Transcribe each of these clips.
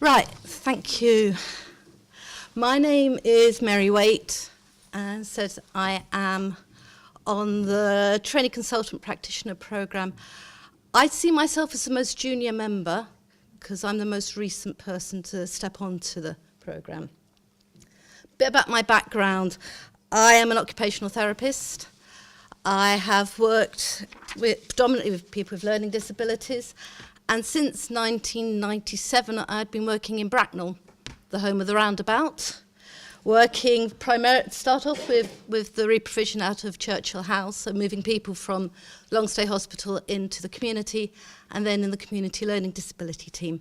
Right, thank you. My name is Mary Waite, and says I am on the Trainee Consultant Practitioner Programme. I see myself as the most junior member because I'm the most recent person to step onto the programme. Bit about my background. I am an occupational therapist. I have worked predominantly with people with learning disabilities, and since 1997 I'd been working in Bracknell, the home of the roundabout, working primarily, start off with the reprovision out of Churchill House, so moving people from long stay hospital into the community, and then in the community learning disability team.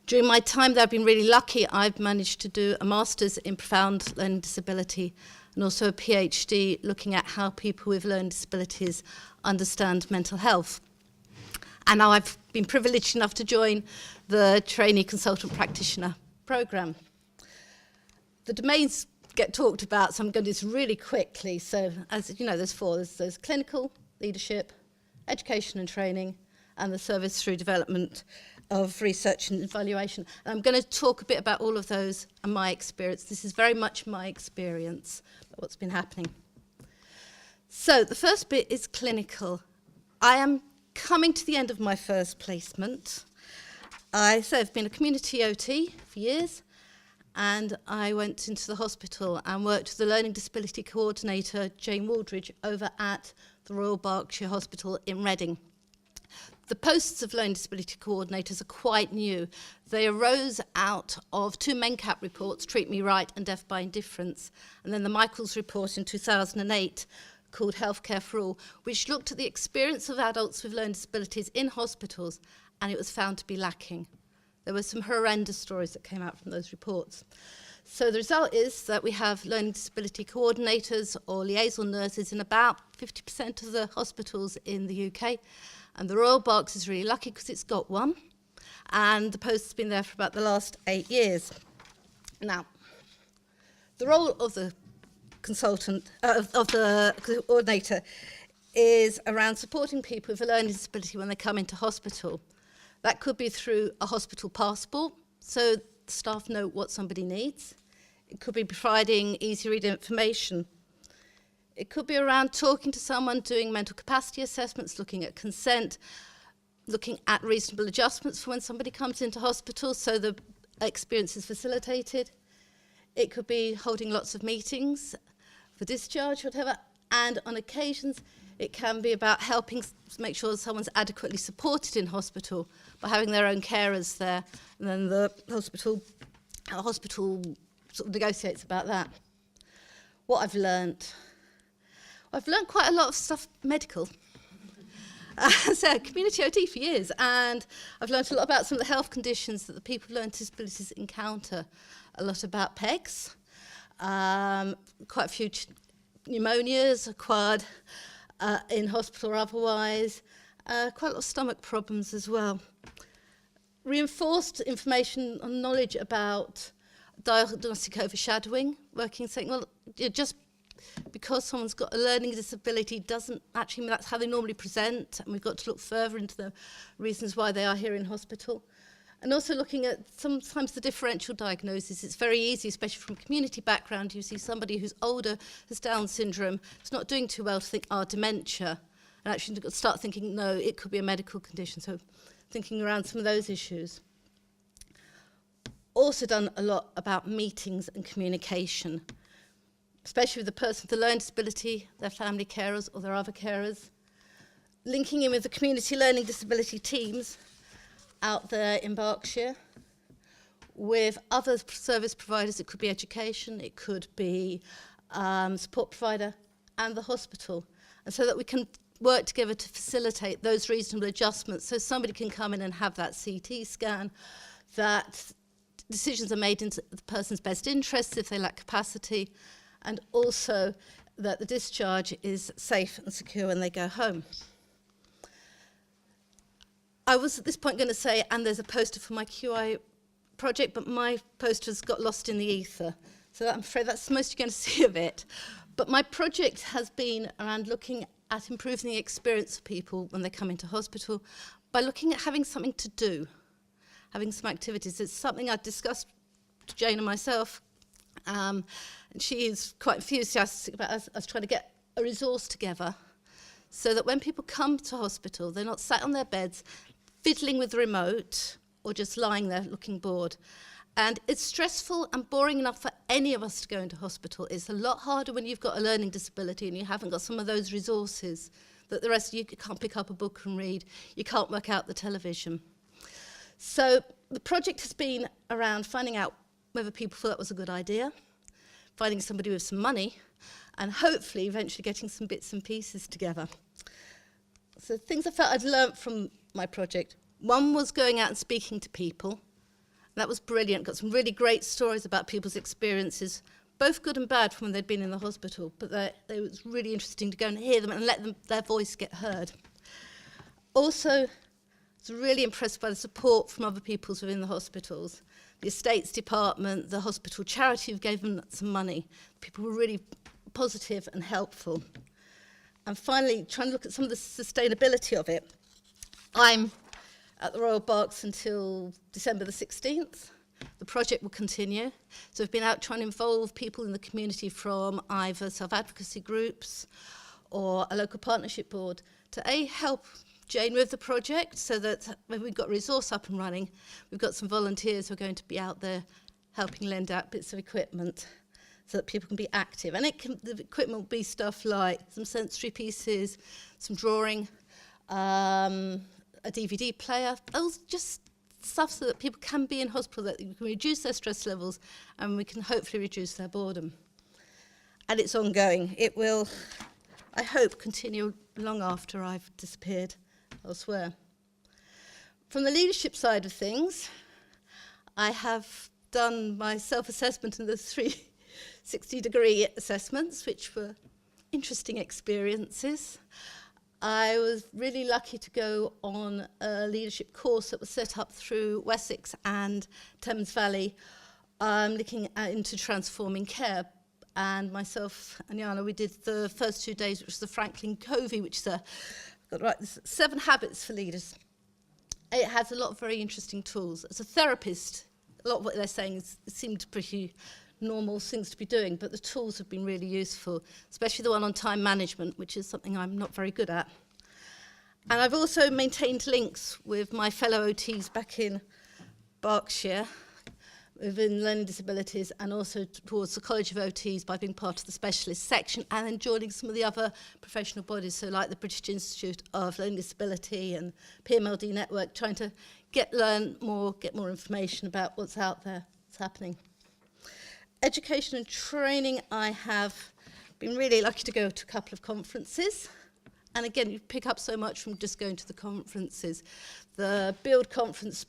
During my time there, I've been really lucky. I've managed to do a master's in profound learning disability and also a PhD looking at how people with learning disabilities understand mental health. And now I've been privileged enough to join the Trainee Consultant Practitioner Programme. The domains get talked about, so I'm going to do this really quickly. So, as you know, there's four. There's clinical, leadership, education and training, and the service through development of research and evaluation. And I'm going to talk a bit about all of those and my experience. This is very much my experience of what's been happening. So the first bit is clinical. I am coming to the end of my first placement. I've been a community OT for years, and I went into the hospital and worked with the Learning Disability Coordinator, Jane Waldridge, over at the Royal Berkshire Hospital in Reading. The posts of Learning Disability Coordinators are quite new. They arose out of two MenCap reports, Treat Me Right and Deaf by Indifference, and then the Michaels report in 2008 called Healthcare for All, which looked at the experience of adults with learning disabilities in hospitals, and it was found to be lacking. There were some horrendous stories that came out from those reports. So the result is that we have learning disability coordinators or liaison nurses in about 50% of the hospitals in the UK. And the Royal Berks is really lucky because it's got one. And the post has been there for about the last 8 years. Now, the role of the consultant, of the coordinator, is around supporting people with a learning disability when they come into hospital. That could be through a hospital passport, so the staff know what somebody needs. It could be providing easy read information. It could be around talking to someone, doing mental capacity assessments, looking at consent, looking at reasonable adjustments for when somebody comes into hospital so the experience is facilitated. It could be holding lots of meetings for discharge, whatever, and on occasions it can be about helping make sure someone's adequately supported in hospital by having their own carers there, and then the hospital sort of negotiates about that. What I've learned quite a lot of stuff medical. So community OT for years, and I've learned a lot about some of the health conditions that the people with learning disabilities encounter. A lot about PEGs, quite a few pneumonias acquired in hospital or otherwise, quite a lot of stomach problems as well. Reinforced information and knowledge about diagnostic overshadowing, working saying, well, just because someone's got a learning disability doesn't actually mean that's how they normally present, and we've got to look further into the reasons why they are here in hospital. And also looking at sometimes the differential diagnosis. It's very easy, especially from a community background, you see somebody who's older, has Down syndrome, is not doing too well to think, dementia. And actually start thinking, no, it could be a medical condition. So thinking around some of those issues. Also done a lot about meetings and communication, especially with the person with the learning disability, their family carers or their other carers. Linking in with the community learning disability teams out there in Berkshire, with other service providers. It could be education, it could be support provider and the hospital, and so that we can work together to facilitate those reasonable adjustments so somebody can come in and have that CT scan, that decisions are made in the person's best interests if they lack capacity, and also that the discharge is safe and secure when they go home. I was at this point going to say, and there's a poster for my QI project, but my poster's got lost in the ether. So I'm afraid that's most you're going to see of it. But my project has been around looking at improving the experience of people when they come into hospital by looking at having something to do. having some activities. It's something I'd discussed with Jane and myself, and she is quite enthusiastic about us trying to get a resource together so that when people come to hospital, they're not sat on their beds fiddling with the remote or just lying there looking bored. And it's stressful and boring enough for any of us to go into hospital. It's a lot harder when you've got a learning disability and you haven't got some of those resources that the rest of you can't pick up a book and read. You can't work out the television. So the project has been around finding out whether people thought that was a good idea, finding somebody with some money, and hopefully eventually getting some bits and pieces together. So things I felt I'd learnt from my project. One was going out and speaking to people. That was brilliant. Got some really great stories about people's experiences, both good and bad from when they'd been in the hospital, but it was really interesting to go and hear them and let their voice get heard. Also, I was really impressed by the support from other people within the hospitals. The estates department, the hospital charity who gave them some money. People were really positive and helpful. And finally, trying to look at some of the sustainability of it. I'm at the Royal Berks until December the 16th. The project will continue. So we've been out trying to involve people in the community from either self-advocacy groups or a local partnership board to help Jane with the project so that when we've got a resource up and running, we've got some volunteers who are going to be out there helping lend out bits of equipment so that people can be active. And the equipment will be stuff like some sensory pieces, some drawing, a DVD player, those just stuff so that people can be in hospital, that we can reduce their stress levels and we can hopefully reduce their boredom. And it's ongoing. It will, I hope, continue long after I've disappeared elsewhere. From the leadership side of things, I have done my self-assessment in the 360-degree assessments, which were interesting experiences. I was really lucky to go on a leadership course that was set up through Wessex and Thames Valley, looking into transforming care. And myself and Jana, we did the first 2 days, which was the Franklin Covey, which is got right, 7 habits for leaders. It has a lot of very interesting tools. As a therapist, a lot of what they're saying seemed pretty normal things to be doing, but the tools have been really useful, especially the one on time management, which is something I'm not very good at. And I've also maintained links with my fellow OTs back in Berkshire, within learning disabilities, and also towards the College of OTs by being part of the specialist section and then joining some of the other professional bodies, so like the British Institute of Learning Disability and PMLD Network, trying to get more information about what's out there, what's happening. Education and training, I have been really lucky to go to a couple of conferences. And again, you pick up so much from just going to the conferences. The Build conference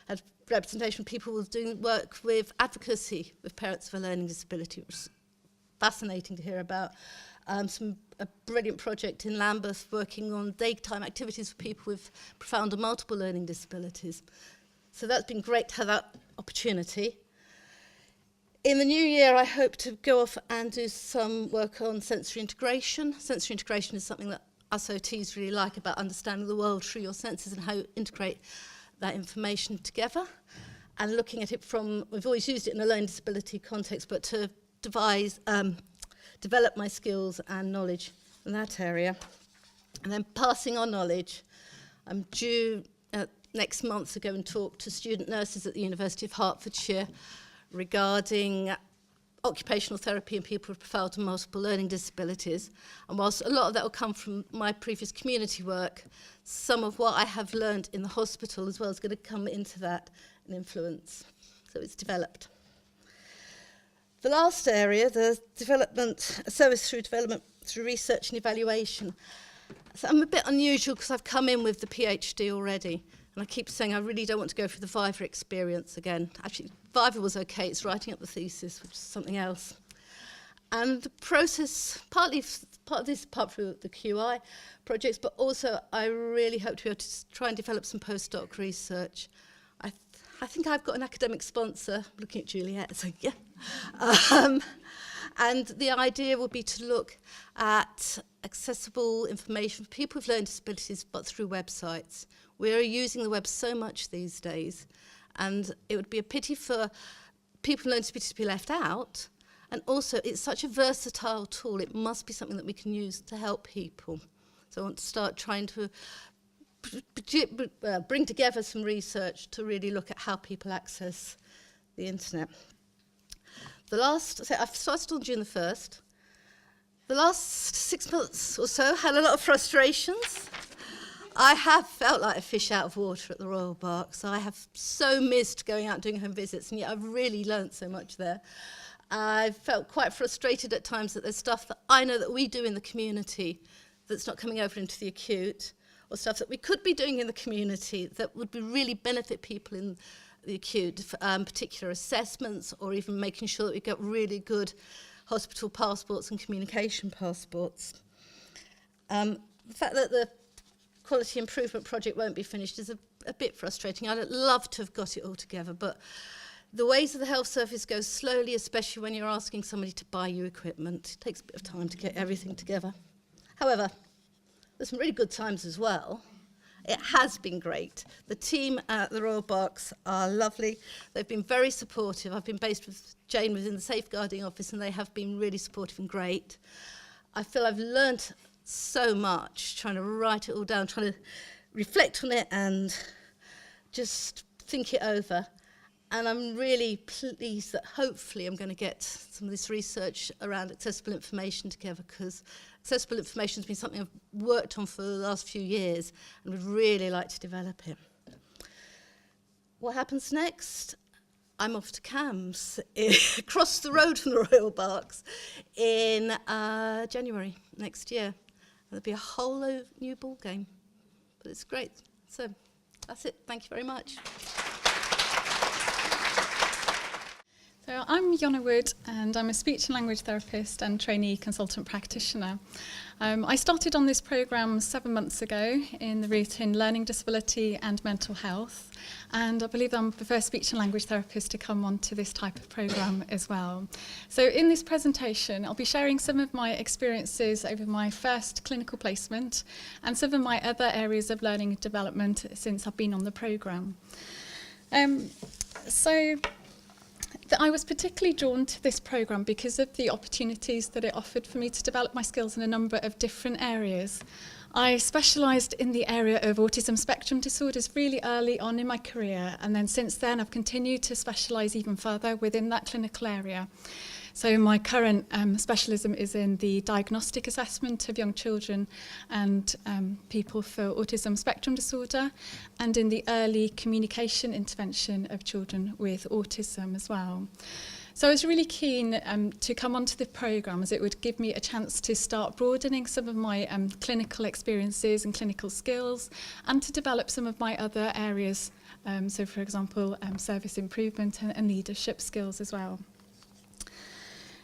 had representation of people who were doing work with advocacy with parents of a learning disability, which was fascinating to hear about. A brilliant project in Lambeth working on daytime activities for people with profound and multiple learning disabilities. So that's been great to have that opportunity. In the new year, I hope to go off and do some work on sensory integration. Sensory integration is something that us OTs really like, about understanding the world through your senses and how you integrate that information together. And looking at it from, we've always used it in a learning disability context, but to develop my skills and knowledge in that area. And then passing on knowledge. I'm due next month to go and talk to student nurses at the University of Hertfordshire regarding occupational therapy and people with profound and multiple learning disabilities. And whilst a lot of that will come from my previous community work, some of what I have learned in the hospital as well is going to come into that and influence. So it's developed. The last area, the development, service through development through research and evaluation. So I'm a bit unusual because I've come in with the PhD already. And I keep saying I really don't want to go through the Viva experience again. Actually, Viva was okay. It's writing up the thesis, which is something else. And the process, part of this, apart from the QI projects, but also I really hope to be able to try and develop some postdoc research. I think I've got an academic sponsor, looking at Juliet, so yeah. And the idea would be to look at accessible information for people with learning disabilities, but through websites. We are using the web so much these days, and it would be a pity for people with learning disabilities to be left out. And also, it's such a versatile tool, it must be something that we can use to help people. So I want to start trying to bring together some research to really look at how people access the internet. So I've started on June the 1st. The last 6 months or so had a lot of frustrations. I have felt like a fish out of water at the Royal Berks. I have so missed going out and doing home visits, and yet I've really learnt so much there. I've felt quite frustrated at times that there's stuff that I know that we do in the community that's not coming over into the acute, or stuff that we could be doing in the community that would really benefit people in the acute, particular assessments, or even making sure that we get really good hospital passports and communication passports. The fact that the quality improvement project won't be finished is a bit frustrating. I'd love to have got it all together, but the ways of the health service go slowly, especially when you're asking somebody to buy you equipment. It takes a bit of time to get everything together. However, there's some really good times as well. It has been great. The team at the Royal Berks are lovely. They've been very supportive. I've been based with Jane within the safeguarding office, and they have been really supportive and great. I feel I've learnt so much trying to write it all down, trying to reflect on it and just think it over. And I'm really pleased that hopefully I'm going to get some of this research around accessible information together, because accessible information has been something I've worked on for the last few years and would really like to develop it. What happens next? I'm off to CAMS, across the road from the Royal Berks, in January next year. There'll be a whole new ball game, but it's great. So that's it. Thank you very much. So I'm Yonna Wood, and I'm a speech and language therapist and trainee consultant practitioner. I started on this programme 7 months ago in the route in learning disability and mental health, and I believe I'm the first speech and language therapist to come onto this type of programme as well. So in this presentation, I'll be sharing some of my experiences over my first clinical placement and some of my other areas of learning and development since I've been on the programme. I was particularly drawn to this programme because of the opportunities that it offered for me to develop my skills in a number of different areas. I specialised in the area of autism spectrum disorders really early on in my career, and then since then I've continued to specialise even further within that clinical area. So my current specialism is in the diagnostic assessment of young children and people for autism spectrum disorder, and in the early communication intervention of children with autism as well. So I was really keen to come onto the programme, as it would give me a chance to start broadening some of my clinical experiences and clinical skills, and to develop some of my other areas, so for example service improvement and leadership skills as well.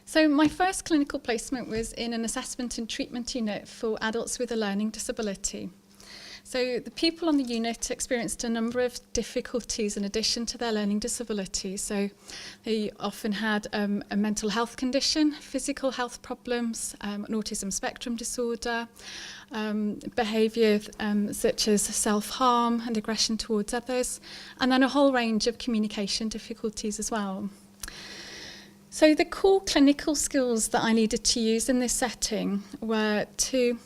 So my first clinical placement was in an assessment and treatment unit for adults with a learning disability. So the people on the unit experienced a number of difficulties in addition to their learning disability. So they often had a mental health condition, physical health problems, an autism spectrum disorder, behaviour such as self-harm and aggression towards others, and then a whole range of communication difficulties as well. So the core clinical skills that I needed to use in this setting were to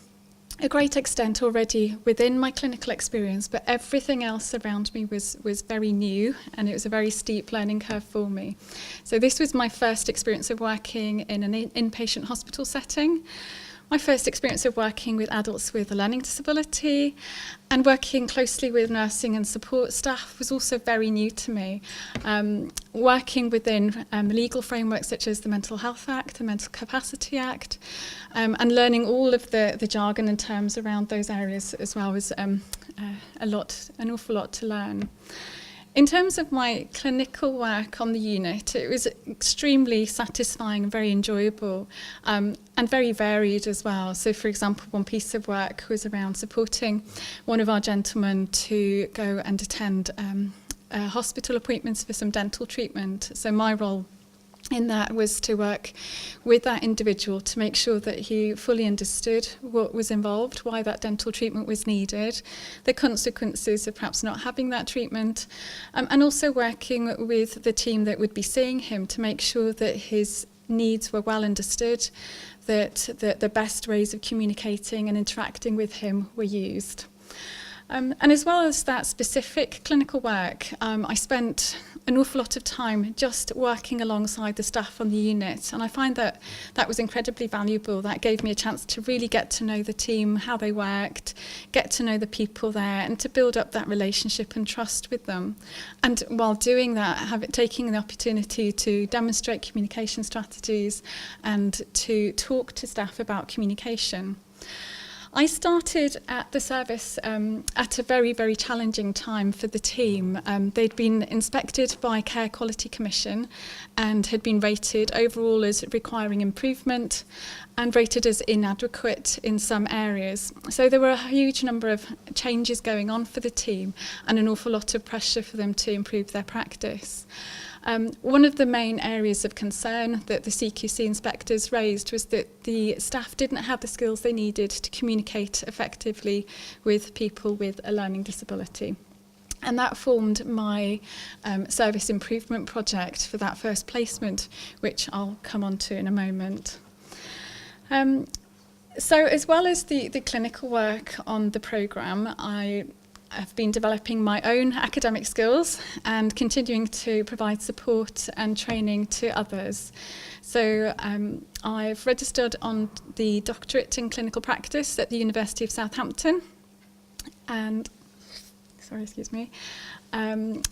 a great extent already within my clinical experience, but everything else around me was very new, and it was a very steep learning curve for me. So this was my first experience of working in an inpatient hospital setting, my first experience of working with adults with a learning disability, and working closely with nursing and support staff was also very new to me. Working within legal frameworks such as the Mental Health Act, the Mental Capacity Act, and learning all of the jargon and terms around those areas as well was an awful lot to learn. In terms of my clinical work on the unit, it was extremely satisfying and very enjoyable, and very varied as well. So, for example, one piece of work was around supporting one of our gentlemen to go and attend hospital appointments for some dental treatment. So my role in that was to work with that individual to make sure that he fully understood what was involved, why that dental treatment was needed, the consequences of perhaps not having that treatment, and also working with the team that would be seeing him to make sure that his needs were well understood, that the best ways of communicating and interacting with him were used. And as well as that specific clinical work, I spent an awful lot of time just working alongside the staff on the unit, and I find that that was incredibly valuable. That gave me a chance to really get to know the team, how they worked, get to know the people there, and to build up that relationship and trust with them. And while doing that, taking the opportunity to demonstrate communication strategies and to talk to staff about communication. I started at the service at a very, very challenging time for the team. They'd been inspected by Care Quality Commission and had been rated overall as requiring improvement and rated as inadequate in some areas. So there were a huge number of changes going on for the team and an awful lot of pressure for them to improve their practice. One of the main areas of concern that the CQC inspectors raised was that the staff didn't have the skills they needed to communicate effectively with people with a learning disability. And that formed my service improvement project for that first placement, which I'll come on to in a moment. So as well as the clinical work on the programme, I've been developing my own academic skills and continuing to provide support and training to others. So I've registered on the doctorate in clinical practice at the University of Southampton, and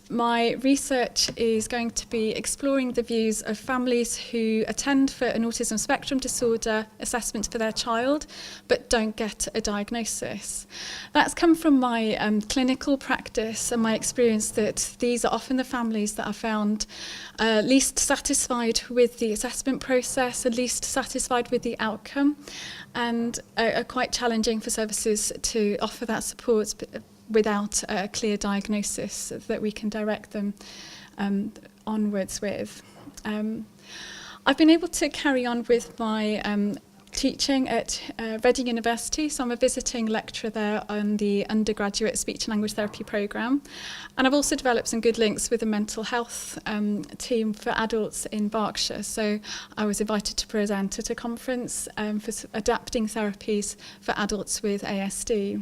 my research is going to be exploring the views of families who attend for an autism spectrum disorder assessment for their child but don't get a diagnosis. That's come from my clinical practice and my experience that these are often the families that are found least satisfied with the assessment process and least satisfied with the outcome, and are quite challenging for services to offer that support without a clear diagnosis that we can direct them onwards with. I've been able to carry on with my teaching at Reading University, so I'm a visiting lecturer there on the undergraduate speech and language therapy programme, and I've also developed some good links with the mental health team for adults in Berkshire. So I was invited to present at a conference for adapting therapies for adults with ASD.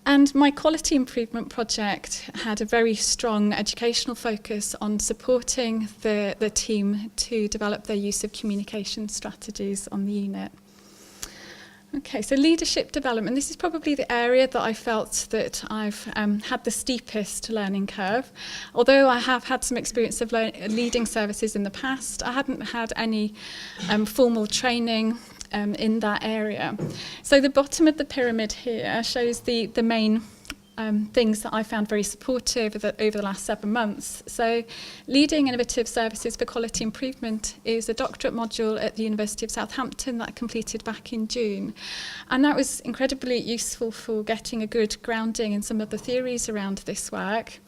And my quality improvement project had a very strong educational focus on supporting the team to develop their use of communication strategies on the unit. Okay, so leadership development. This is probably the area that I felt that I've had the steepest learning curve. Although I have had some experience of leading services in the past, I hadn't had any formal training in that area. So the bottom of the pyramid here shows the main things that I found very supportive over the last 7 months. So leading innovative services for quality improvement is a doctorate module at the University of Southampton that I completed back in June. And that was incredibly useful for getting a good grounding in some of the theories around this work.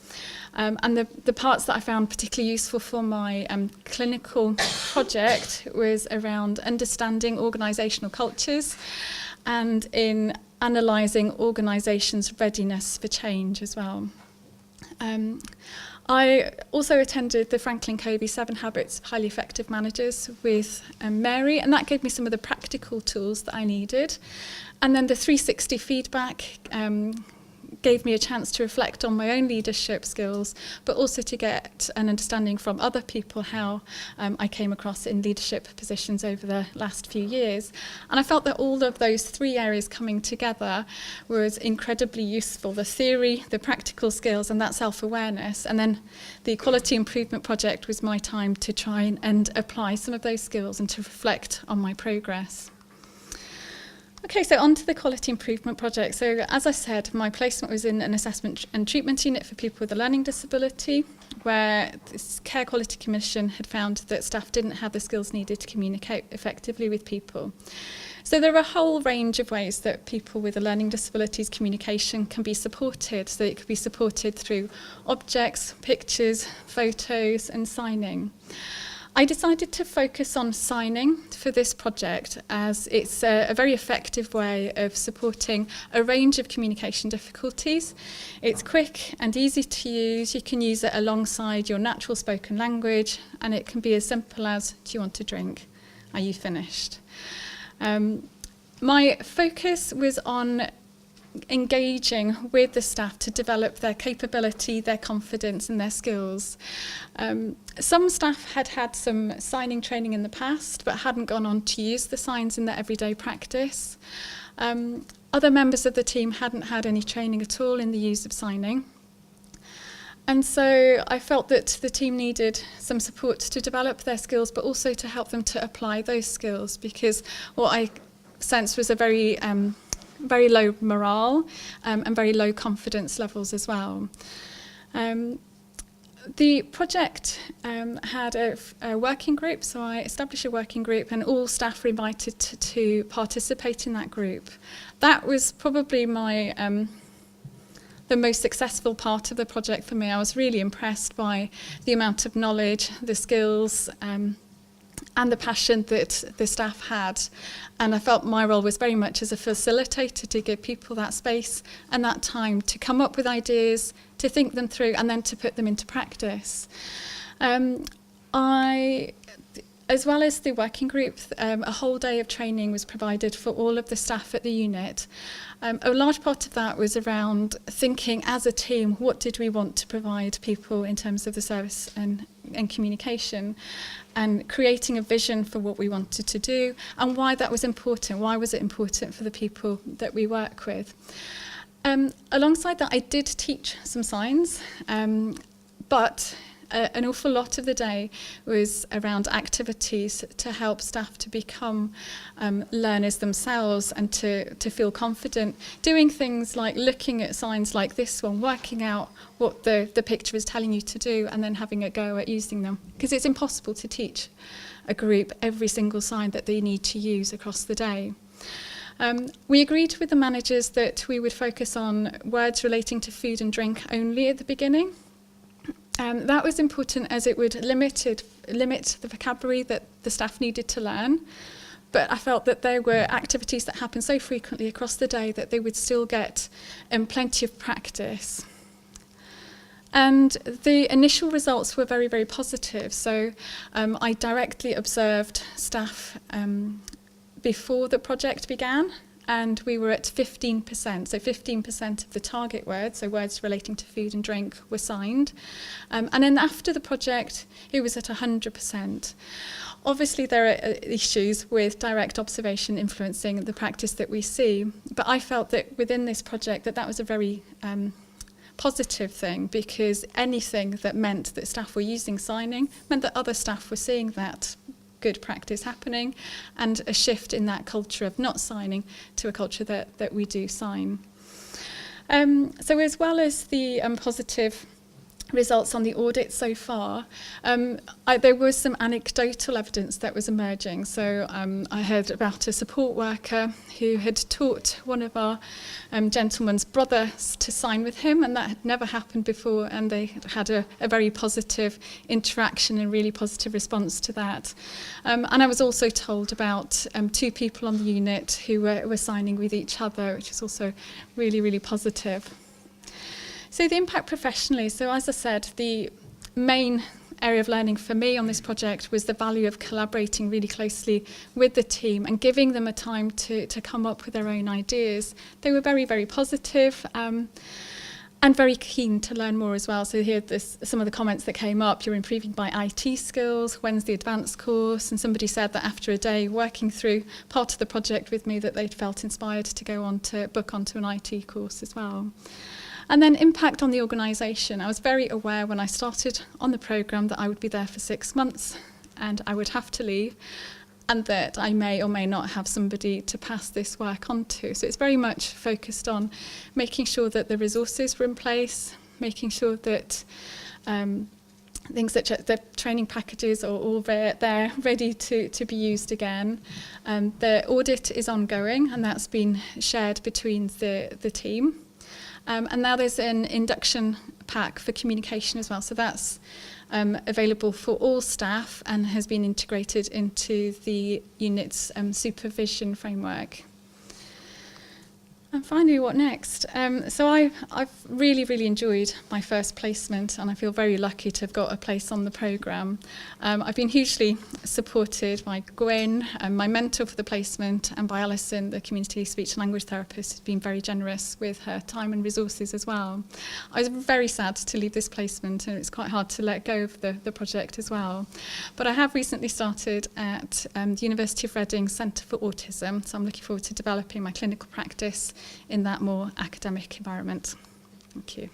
And the parts that I found particularly useful for my clinical project was around understanding organisational cultures and in analysing organisations' readiness for change as well. I also attended the Franklin Covey 7 Habits of Highly Effective Managers with Mary, and that gave me some of the practical tools that I needed. And then the 360 feedback gave me a chance to reflect on my own leadership skills, but also to get an understanding from other people how I came across in leadership positions over the last few years. And I felt that all of those 3 areas coming together was incredibly useful: the theory, the practical skills, and that self-awareness. And then the quality improvement project was my time to try and apply some of those skills and to reflect on my progress. Okay, so on to the quality improvement project. So as I said, my placement was in an assessment and treatment unit for people with a learning disability, where the Care Quality Commission had found that staff didn't have the skills needed to communicate effectively with people. So there are a whole range of ways that people with a learning disability's communication can be supported. So it could be supported through objects, pictures, photos, and signing. I decided to focus on signing for this project as it's a very effective way of supporting a range of communication difficulties. It's quick and easy to use. You can use it alongside your natural spoken language, and it can be as simple as, do you want a drink? Are you finished? My focus was on engaging with the staff to develop their capability, their confidence and their skills. Some staff had had some signing training in the past but hadn't gone on to use the signs in their everyday practice. Other members of the team hadn't had any training at all in the use of signing. And so I felt that the team needed some support to develop their skills, but also to help them to apply those skills, because what I sensed was a very low morale and very low confidence levels as well. The project had a working group, so I established a working group and all staff were invited to participate in that group. That was probably the most successful part of the project for me. I was really impressed by the amount of knowledge, the skills, and the passion that the staff had. And I felt my role was very much as a facilitator to give people that space and that time to come up with ideas, to think them through, and then to put them into practice. As well as the working group, a whole day of training was provided for all of the staff at the unit. A large part of that was around thinking as a team, what did we want to provide people in terms of the service and communication, and creating a vision for what we wanted to do and why that was important. Why was it important for the people that we work with? Alongside that, I did teach some signs, but an awful lot of the day was around activities to help staff to become learners themselves and to feel confident, doing things like looking at signs like this one, working out what the picture is telling you to do, and then having a go at using them, because it's impossible to teach a group every single sign that they need to use across the day. We agreed with the managers that we would focus on words relating to food and drink only at the beginning. That was important as it would limit the vocabulary that the staff needed to learn. But I felt that there were activities that happened so frequently across the day that they would still get plenty of practice. And the initial results were very, very positive. So I directly observed staff before the project began, and we were at 15%. So 15% of the target words, so words relating to food and drink, were signed. And then after the project, it was at 100%. Obviously, there are issues with direct observation influencing the practice that we see, but I felt that within this project that was a very positive thing, because anything that meant that staff were using signing meant that other staff were seeing that good practice happening, and a shift in that culture of not signing to a culture that we do sign. So as well as the positive results on the audit so far, there was some anecdotal evidence that was emerging. So I heard about a support worker who had taught one of our gentleman's brothers to sign with him, and that had never happened before, and they had a very positive interaction and really positive response to that. And I was also told about 2 people on the unit who were signing with each other, which is also really, really positive. So the impact professionally, so as I said, the main area of learning for me on this project was the value of collaborating really closely with the team and giving them a time to come up with their own ideas. They were very, very positive, and very keen to learn more as well. So here some of the comments that came up: you're improving by IT skills, when's the advanced course? And somebody said that after a day working through part of the project with me that they'd felt inspired to go on to book onto an IT course as well. And then impact on the organisation. I was very aware when I started on the programme that I would be there for 6 months and I would have to leave, and that I may or may not have somebody to pass this work on to. So it's very much focused on making sure that the resources were in place, making sure that things such as the training packages are all there, ready to be used again. The audit is ongoing, and that's been shared between the team. And now there's an induction pack for communication as well. So that's available for all staff and has been integrated into the unit's supervision framework. And finally, what next? So I've really enjoyed my first placement, and I feel very lucky to have got a place on the programme. I've been hugely supported by Gwen, my mentor for the placement, and by Alison, the community speech and language therapist, who's been very generous with her time and resources as well. I was very sad to leave this placement, and it's quite hard to let go of the project as well. But I have recently started at the University of Reading Centre for Autism, so I'm looking forward to developing my clinical practice in that more academic environment. Thank you.